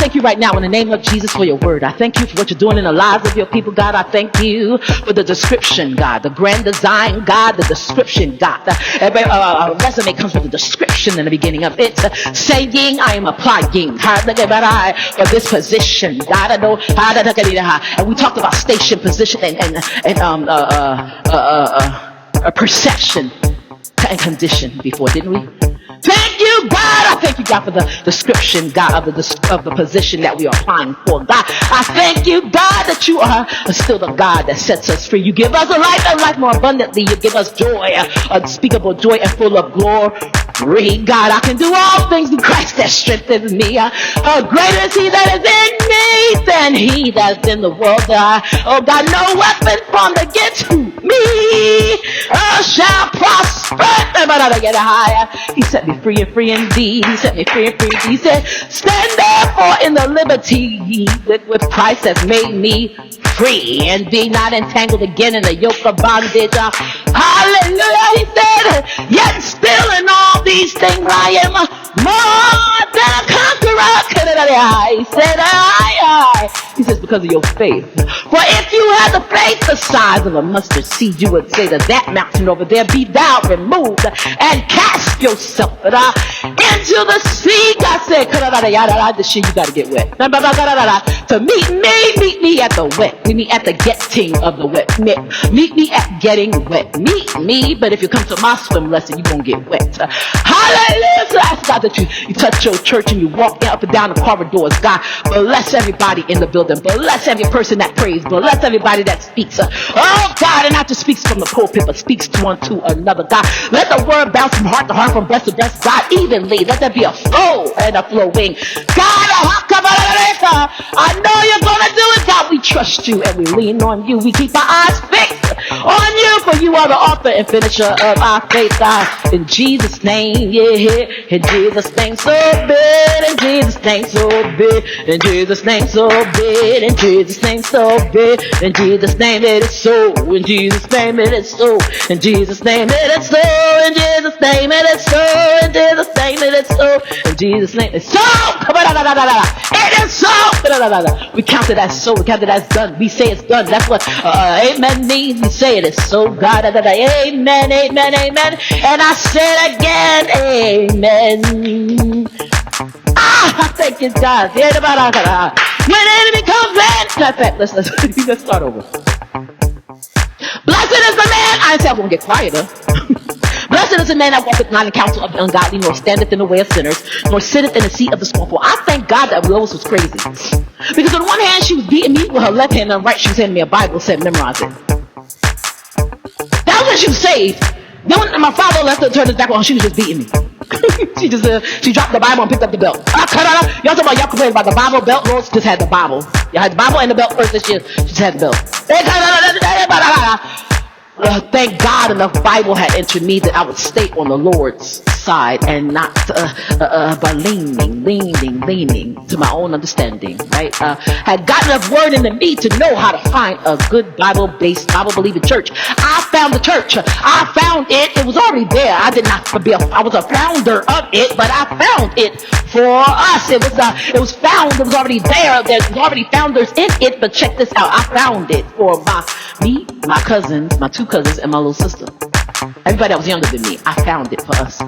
thank you right now in the name of Jesus for your word. I thank you for what you're doing in the lives of your people, God. I thank you for the description, God, the grand design, God, the description, God. A resume comes with a description in the beginning of it, saying I am applying for this position, God. I know, and we talked about station, position, and perception and condition before, didn't we? Thank you, God. I thank you, God, for the description, God, of the position that we are applying for. God, I thank you, God, that you are still the God that sets us free. You give us a life and life more abundantly. You give us joy, unspeakable joy and full of glory. God, I can do all things through Christ that strengthens me. Greater is he that is in me than he that's in the world. Oh, God, no weapon formed against me shall prosper. He set me free and free indeed. He set me free and free indeed. He said, stand therefore in the liberty with Christ has made me free, and be not entangled again in the yoke of bondage. Hallelujah. He said, yet still in all these things I am more than a conqueror. He said, he says, because of your faith. For if you had the faith the size of a mustard seed, you would say to that mountain over there, be thou removed and cast yourself into the sea. God said, this shit you gotta get wet. To meet me at the wet. Meet me at the getting of the wet. Meet me at getting wet. Meet me, but if you come to my swim lesson, you're gonna get wet. Hallelujah. So I ask God that you touch your church and you walk up and down the corridors. God, bless everybody in the building. Bless every person that prays. Bless everybody that speaks. Oh God, and not just speaks from the pulpit, but speaks to one to another. God, let the word bounce from heart to heart, from breast to breast. God, evenly. Let there be a flow and a flowing. God, I know you're gonna do it. God, we trust you and we lean on you. We keep our eyes fixed on you, for you are the author and finisher of our faith. God, in Jesus' name, yeah, in Jesus' name, so big, in Jesus' name, so big, in Jesus' name, so big, in Jesus' name, so big, in Jesus' name, it is so, in Jesus' name, it is so, in Jesus' name, it is so, in Jesus' name, it is so, in Jesus' name, it is so, in Jesus' name, it's so, it is so. We count it as so, we count it as done. We say it's done. That's what amen means. We say it is so. God, amen, amen, amen. And I said again, amen. Thank you, God. When the enemy comes in, let's start over. Blessed is the man. I didn't say I was going to get quieter. Blessed is the man that walketh not in counsel of the ungodly, nor standeth in the way of sinners, nor sitteth in the seat of the scornful. I thank God that Lois was crazy. Because on one hand, she was beating me with her left hand, and on the right, she was handing me a Bible, said, memorize it. That was when she was saved. Then when my father left her, turned his back on her, she was just beating me. She dropped the Bible and picked up the belt. Y'all talking about y'all complaining about the Bible belt? Lois just had the Bible. Y'all had the Bible and the belt first this year. She just had the belt. Thank God enough Bible had entered me that I would stay on the Lord's side and not by leaning to my own understanding, right? Had gotten enough word into me to know how to find a good Bible-based, Bible-believing church. I found the church. I found it. It was already there. I was a founder of it, but I found it for us. It was found. It was already there. There was already founders in it, but check this out. I found it for me, my cousins, my two cousins, and my little sister. Everybody that was younger than me, I found it for us.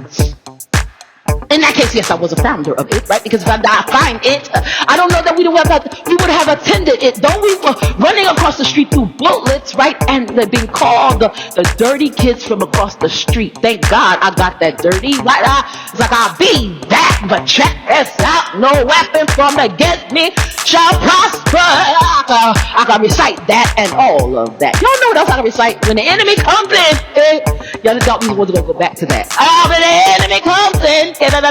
In that case, yes, I was a founder of it, right? Because if I find it, I don't know that we would have attended it. Though we were running across the street through bullets, right? And they're being called the dirty kids from across the street. Thank God I got that dirty, right? It's like I'll be that, but check this out. No weapon formed against me shall prosper. I can recite that and all of that. Y'all know what else I can recite? When the enemy comes in, y'all thought we wasn't going to go back to that. When the enemy comes in, God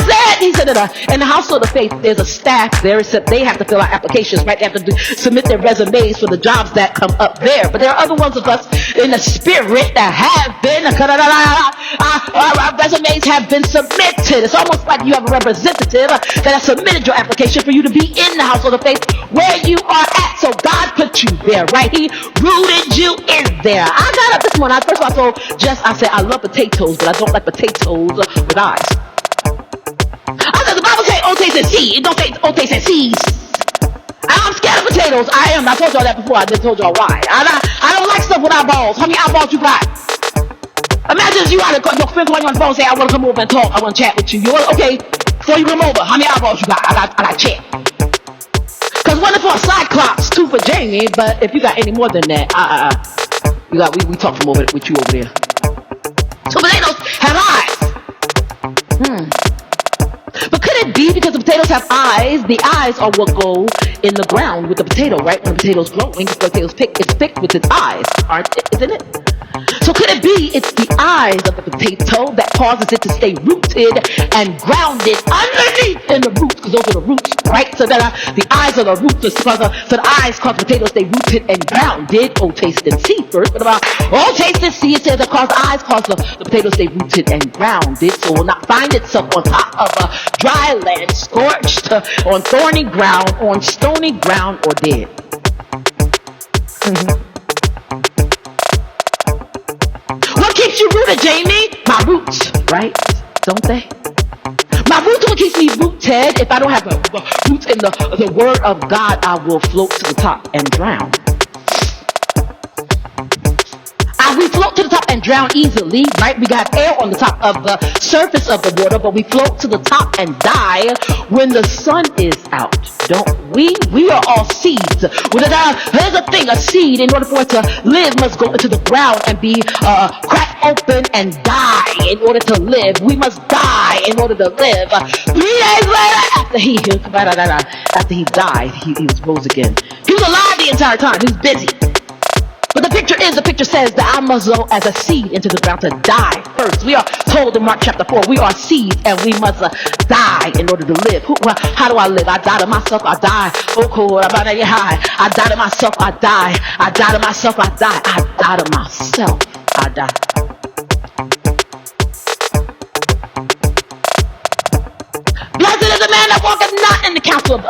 said, he said that in the household of faith, there's a staff there, except they have to fill out applications, right? They have to submit their resumes for the jobs that come up there. But there are other ones of us in the spirit that have been, our resumes have been submitted. It's almost like you have a representative that has submitted your application for you to be in the household of faith where you are at. So God put you there, right? He rooted you in there. I got up this morning. First of all, I said, I love potatoes, but I don't like potatoes with eyes. I said, the Bible says, oh, taste and see. It don't say oh taste and sees. I'm scared of potatoes. I am. I told y'all that before. I just told y'all why. I don't like stuff with eyeballs. How many eyeballs you got? Imagine if you had your friend calling you on the phone and say, I want to come over and talk. I want to chat with you. Okay, before you come over, how many eyeballs you got? I got chat. Because one is for a Cyclops, two for Jamie. But if you got any more than that, we talk from over with you over there. So potatoes have eyes. But could it be because the potatoes have eyes? The eyes are what go in the ground with the potato, right? When the potato's growing, the potato's picked, it's picked with its eyes, isn't it? So could it be it's the eyes of the potato that causes it to stay rooted and grounded underneath in the roots? Because those are the roots, right? So that the eyes are the roots. So the eyes cause the potato to stay rooted and grounded. Oh, taste and see first. But about taste and see, it says that eyes cause the potato to stay rooted and grounded. So it will not find itself on top of a dry land, scorched, on thorny ground, on stony ground, or dead. What keeps you rooted, Jamie? My roots, right? Don't they? My roots will keep me rooted. If I don't have the roots in the word of God, I will float to the top and drown. We float to the top and drown easily, right? We got air on the top of the surface of the water, but we float to the top and die when the sun is out, don't we? We are all seeds. Here's the thing, a seed, in order for it to live, must go into the ground and be cracked open and die in order to live. We must die in order to live. 3 days later, after he died, he was rose again. He was alive the entire time. He was busy. But the picture says that I must go as a seed into the ground to die first. We are told in Mark chapter 4, we are seeds and we must die in order to live. How do I live? I die to myself, I die. Oh, cool. I die to myself, I die. I die to myself, I die. I die to myself, I die. Blessed is the man that walketh not in the counsel of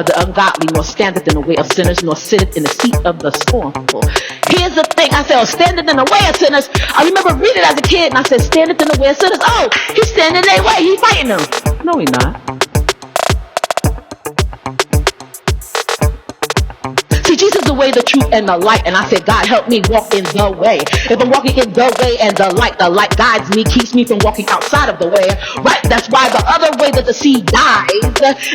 the ungodly, nor standeth in the way of sinners, nor sitteth in the seat of the scornful. Here's the thing, I said, standeth in the way of sinners. I remember reading it as a kid, and I said, standeth in the way of sinners. Oh, he's standing in their way, he's fighting them. No, he's not. See, Jesus is the way, the truth, and the light. And I said, God, help me walk in the way. If I'm walking in the way and the light guides me, keeps me from walking outside of the way. Right? That's why the other way that the seed dies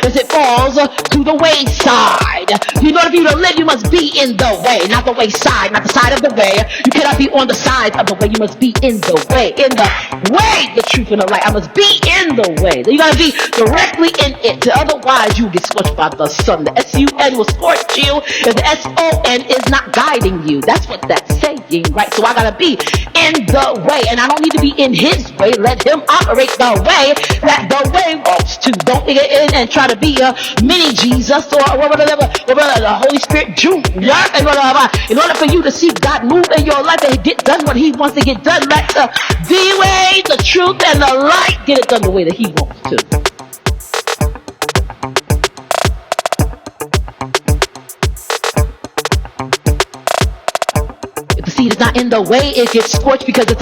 is it falls to the wayside. In order for you to live, you must be in the way, not the wayside, not the side of the way. You cannot be on the side of the way. You must be in the way. In the way, the truth, and the light. I must be in the way. You gotta be directly in it. Otherwise, you get scorched by the sun. The S-U-N will scorch you. If the S-O-N is not guiding you. That's what that's saying, right? So I gotta be in the way, and I don't need to be in his way. Let him operate the way that the way walks to. Don't get in and try to be a mini Jesus or whatever, the Holy Spirit Junior. In order for you to see God move in your life and get done what he wants to get done, let the way, the truth, and the light get it done the way that he wants to. Seed is not in the way, it gets scorched because it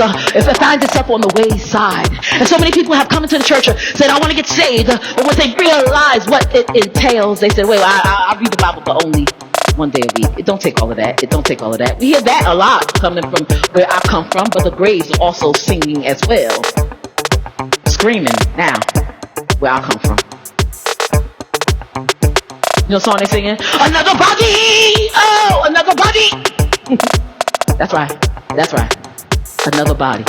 finds itself on the wayside. And so many people have come into the church and said, I want to get saved. But when they realize what it entails, they said, wait, I read the Bible for only one day a week. It don't take all of that. It don't take all of that. We hear that a lot coming from where I come from, but the graves are also singing as well. Screaming now, where I come from. You know the song they singing? Another body! Oh, another body! That's right. Another body.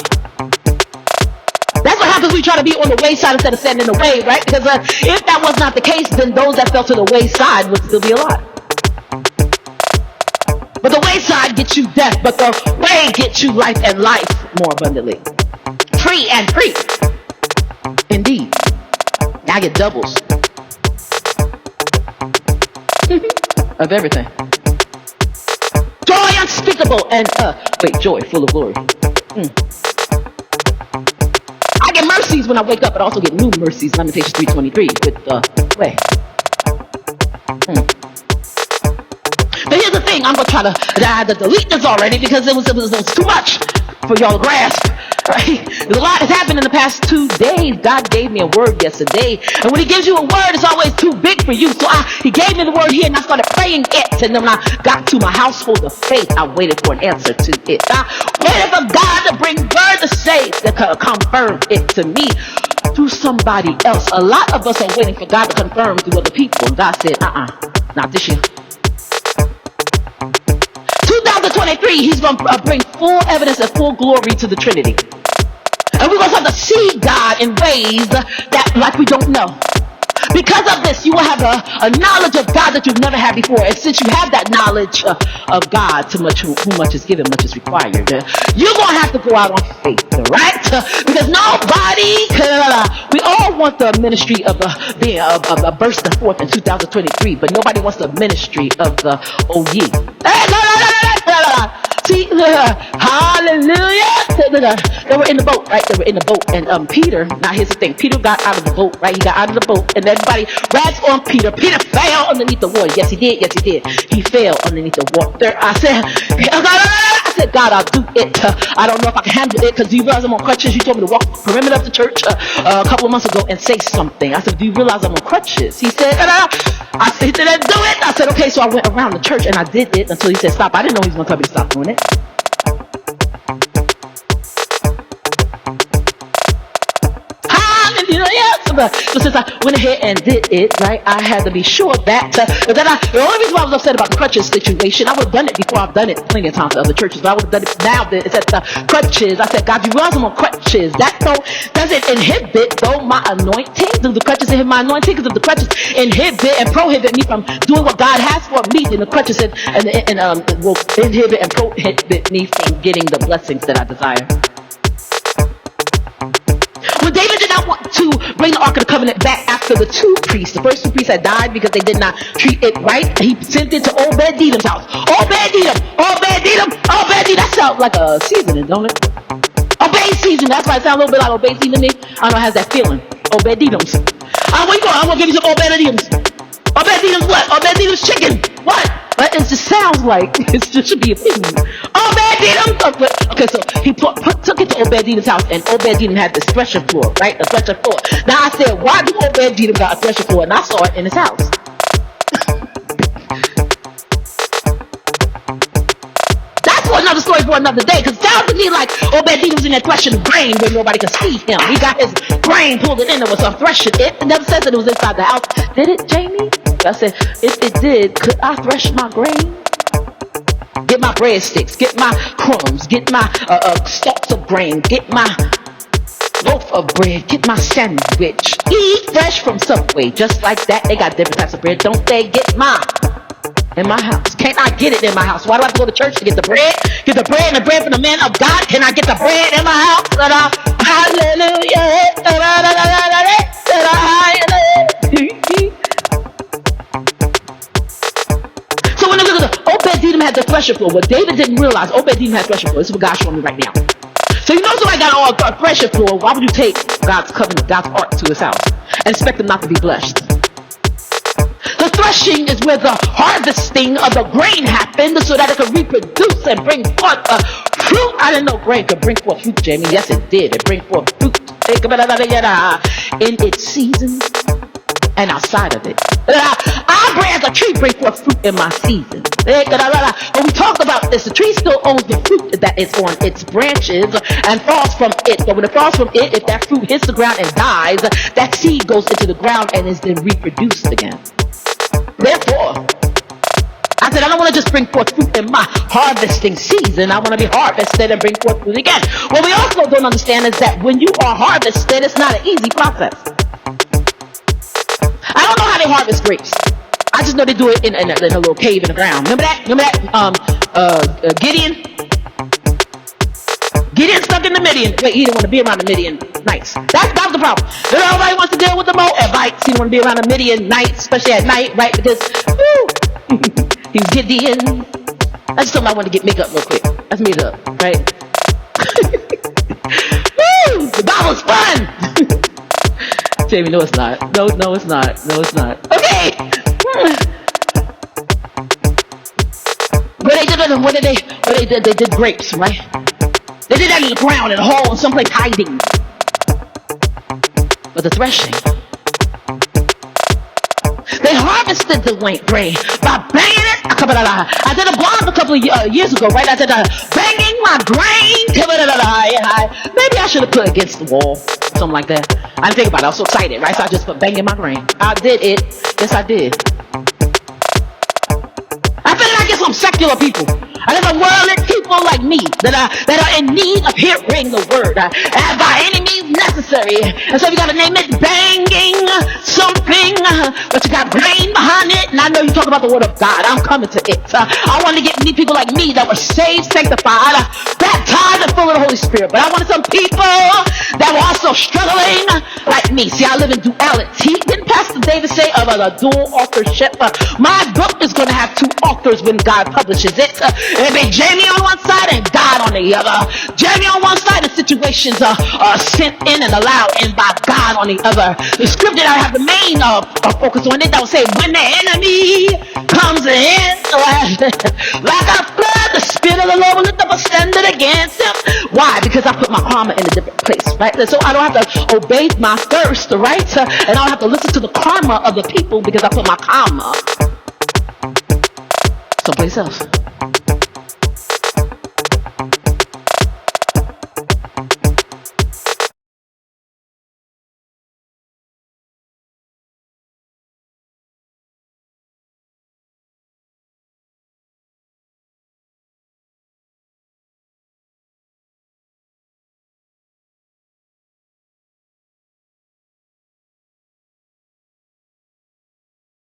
That's what happens when we try to be on the wayside instead of standing in the way, right? Because if that was not the case, then those that fell to the wayside would still be alive. But the wayside gets you death, but the way gets you life, and life more abundantly. Free and free. Indeed. Now I get doubles. Of everything. Joy unspeakable and joy full of glory. I get mercies when I wake up, but I also get new mercies. Lamentations 3:23 with way. But here's the thing. thing. I'm gonna try to I had to delete this already because it was too much for y'all to grasp. Right? A lot has happened in the past 2 days. God gave me a word yesterday, and when He gives you a word, it's always too big for you. So He gave me the word here, and I started praying it. And then when I got to my household of faith, I waited for an answer to it. I waited for God to bring word to say to confirm it to me through somebody else. A lot of us are waiting for God to confirm through other people, and God said, not this year. 2023, He's going to bring full evidence and full glory to the Trinity. And we're going to have to see God in ways that like we don't know. Because of this, you will have a knowledge of God that you've never had before. And since you have that knowledge of God, too much, who much is given, much is required. You're going to have to go out on faith, right? Because nobody, we all want the ministry of being bursting forth in 2023, but nobody wants the ministry of the OE. See, hallelujah. They were in the boat, right? They were in the boat. And Peter, now here's the thing. Peter got out of the boat, right? He got out of the boat. And everybody rags on Peter. Peter fell underneath the water. Yes, he did. Yes, he did. He fell underneath the water. I said, God, I'll do it. I don't know if I can handle it because do you realize I'm on crutches? You told me to walk the perimeter of the church a couple of months ago and say something. I said, do you realize I'm on crutches? He said, he said, do it. I said, okay. So I went around the church and I did it until he said, stop. I didn't know he was going to tell me to stop doing it. So since I went ahead and did it, right, I had to be sure that the only reason why I was upset about the crutches situation, I would have done it before. I've done it plenty of times to other churches, but I would have done it now that it's at the crutches. I said, God, you realize I'm on crutches. That doesn't inhibit my anointing. Do the crutches inhibit my anointing? Because if the crutches inhibit and prohibit me from doing what God has for me, then the crutches will inhibit and prohibit me from getting the blessings that I desire. Well, David did not want to bring the Ark of the Covenant back after the two priests. The first two priests had died because they did not treat it right. He sent it to Obedeedom's house. Obedeedom. That sounds like a seasoning, don't it? Obey season. That's why it sounds a little bit like obey season to me. I don't know, it has that feeling. Obedeedoms. Where you going? I'm going to give you some Obedeedoms. Obedeedoms what? Obedeedoms chicken. What? But it just sounds like it should be a thing. Obedeedom. Okay, so he took it to Obedeedom's house, and Obedeedom had this threshing floor, right? A threshing floor. Now I said, why do Obedeedom got a threshing floor? And I saw it in his house. That's for another story for another day. Because it sounds to me like Obedeedom's in there threshing grain where nobody can see him. He got his grain pulled in. There was some threshing. It never says that it was inside the house. Did it, Jamie? I said, if it did, could I thresh my grain? Get my breadsticks, get my crumbs, get my stalks of grain, get my loaf of bread, get my sandwich. Eat fresh from Subway, just like that. They got different types of bread, don't they? Get mine in my house. Can't I get it in my house? Why do I have to go to church to get the bread? Get the bread and the bread from the man of God. Can I get the bread in my house? Hallelujah. So when you look at Obed-Edom had the threshing floor. What David didn't realize, Obed-Edom had threshing floor. This is what God's showing me right now. So you know somebody got a threshing floor. Why would you take God's covenant, God's ark to his house and expect them not to be blessed? The threshing is where the harvesting of the grain happened so that it could reproduce and bring forth fruit. I didn't know grain could bring forth fruit, Jamie. Yes, it did. It bring forth fruit in its season and outside of it. I branch a tree bring forth fruit in my season. When we talked about this, the tree still owns the fruit that is on its branches and falls from it. But when it falls from it, if that fruit hits the ground and dies, that seed goes into the ground and is then reproduced again. Therefore, I said, I don't want to just bring forth fruit in my harvesting season. I want to be harvested and bring forth fruit again. What we also don't understand is that when you are harvested, it's not an easy process. I don't know how they harvest grapes. I just know they do it in a little cave in the ground. Remember that? Gideon? Gideon stuck in the Midian. Wait, he didn't want to be around the Midian nights. That was the problem. Nobody wants to deal with the Moabites. He didn't want to be around the Midian nights, especially at night, right? Because, he was Gideon. I just told him I wanted to get makeup real quick. Let's meet up, right? The Bible's fun! Jamie, no it's not. No, it's not. Okay! Where they did it, they did grapes, right? They did that in the ground, in a hole, in someplace hiding. But the threshing, they harvested the grain by banging it. I did a blog a couple of years ago, right? I did a banging my grain. Maybe I should have put against the wall, something like that. I didn't think about it. I was so excited, right? So I just put banging my grain. I did it. Yes, I did. I feel like it's some secular people. I live in worldly people like me that are in need of hearing the word by any means necessary. And so you got to name it banging something, but you got grain behind it. And I know you talk about the word of God. I'm coming to it. I want to get people like me that were saved, sanctified, baptized, and full of the Holy Spirit. But I wanted some people that were also struggling like me. See, I live in duality. Didn't Pastor David say of a dual authorship? My book is going to have two authors when God publishes it. It'll be Jamie on one side and God on the other. Jamie on one side, the situations are sent in and allowed in by God on the other. The scripture that I have the main focus on it, that will say, when the enemy comes in like a flood, the Spirit of the Lord will lift up a standard against him. Why? Because I put my karma in a different place, right? So I don't have to obey my thirst, right? And I don't have to listen to the karma of the people because I put my karma someplace else.